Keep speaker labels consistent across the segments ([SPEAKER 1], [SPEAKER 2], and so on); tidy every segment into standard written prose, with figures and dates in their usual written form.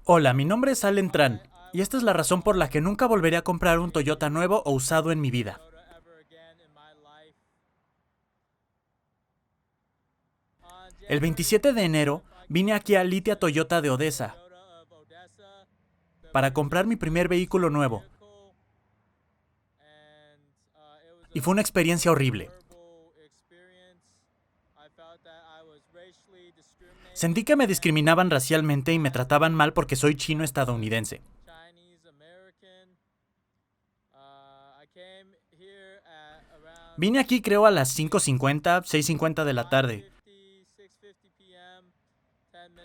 [SPEAKER 1] Hola, mi nombre es Alan Tran, y esta es la razón por la que nunca volveré a comprar un Toyota nuevo o usado en mi vida. El 27 de enero vine aquí a Lithia Toyota de Odessa para comprar mi primer vehículo nuevo. Y fue una experiencia horrible. Sentí que me discriminaban racialmente y me trataban mal porque soy chino estadounidense. Vine aquí creo a las 5:50, 6:50 de la tarde,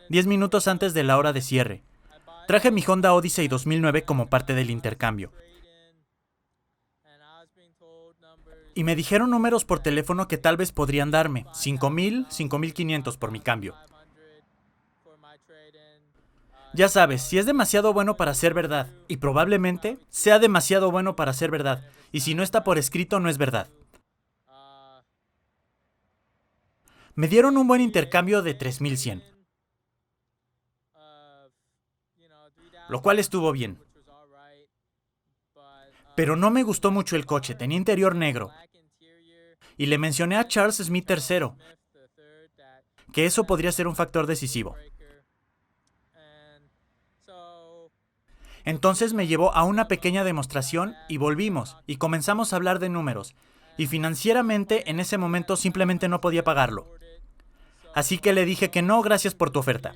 [SPEAKER 1] 10 minutos antes de la hora de cierre. Traje mi Honda Odyssey 2009 como parte del intercambio. Y me dijeron números por teléfono que tal vez podrían darme, 5,000, 5,500 por mi cambio. Ya sabes, si es demasiado bueno para ser verdad, y probablemente sea demasiado bueno para ser verdad, y si no está por escrito no es verdad. Me dieron un buen intercambio de 3,100, lo cual estuvo bien. Pero no me gustó mucho el coche, tenía interior negro. Y le mencioné a Charles Smith III que eso podría ser un factor decisivo. Entonces me llevó a una pequeña demostración y volvimos, y comenzamos a hablar de números. Y financieramente en ese momento simplemente no podía pagarlo. Así que le dije que no, gracias por tu oferta.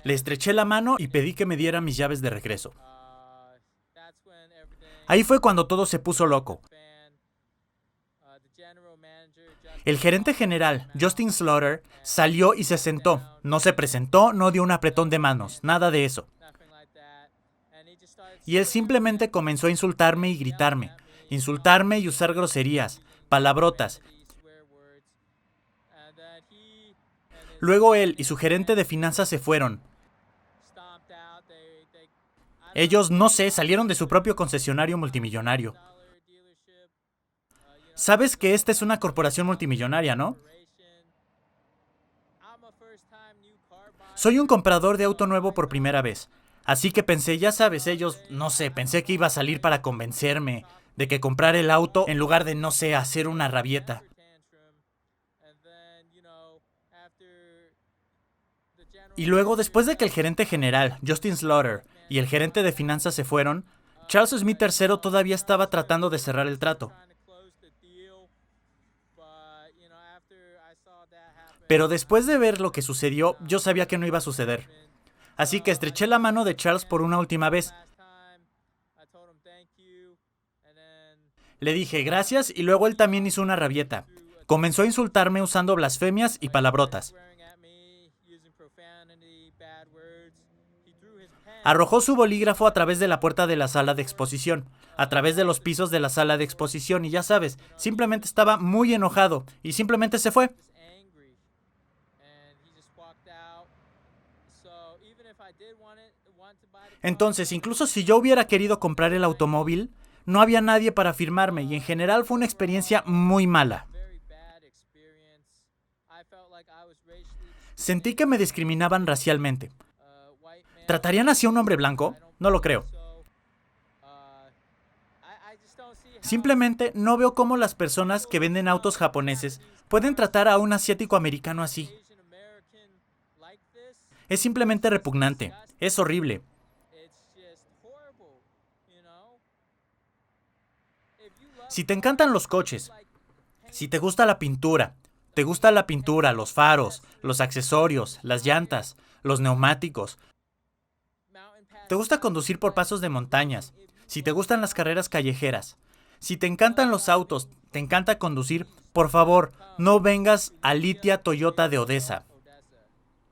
[SPEAKER 1] Le estreché la mano y pedí que me diera mis llaves de regreso. Ahí fue cuando todo se puso loco. El gerente general, Justin Slaughter, salió y se sentó. No se presentó, no dio un apretón de manos, nada de eso. Y él simplemente comenzó a insultarme y gritarme. Insultarme y usar groserías, palabrotas. Luego él y su gerente de finanzas se fueron. Ellos, no sé, salieron de su propio concesionario multimillonario. Sabes que esta es una corporación multimillonaria, ¿no? Soy un comprador de auto nuevo por primera vez. Así que pensé, ya sabes, ellos, no sé, pensé que iba a salir para convencerme de que comprar el auto en lugar de, no sé, hacer una rabieta. Y luego, después de que el gerente general, Justin Slaughter, y el gerente de finanzas se fueron, Charles Smith III todavía estaba tratando de cerrar el trato. Pero después de ver lo que sucedió, yo sabía que no iba a suceder. Así que estreché la mano de Charles por una última vez. Le dije gracias y luego él también hizo una rabieta. Comenzó a insultarme usando blasfemias y palabrotas. Arrojó su bolígrafo a través de la puerta de la sala de exposición, a través de los pisos de la sala de exposición y ya sabes, simplemente estaba muy enojado y simplemente se fue. Entonces, incluso si yo hubiera querido comprar el automóvil, no había nadie para firmarme y en general fue una experiencia muy mala. Sentí que me discriminaban racialmente. ¿Tratarían así a un hombre blanco? No lo creo. Simplemente no veo cómo las personas que venden autos japoneses pueden tratar a un asiático americano así. Es simplemente repugnante. Es horrible. Si te encantan los coches, si te gusta la pintura, los faros, los accesorios, las llantas, los neumáticos, te gusta conducir por pasos de montañas, si te gustan las carreras callejeras, si te encantan los autos, te encanta conducir, por favor, no vengas a Lithia Toyota de Odessa.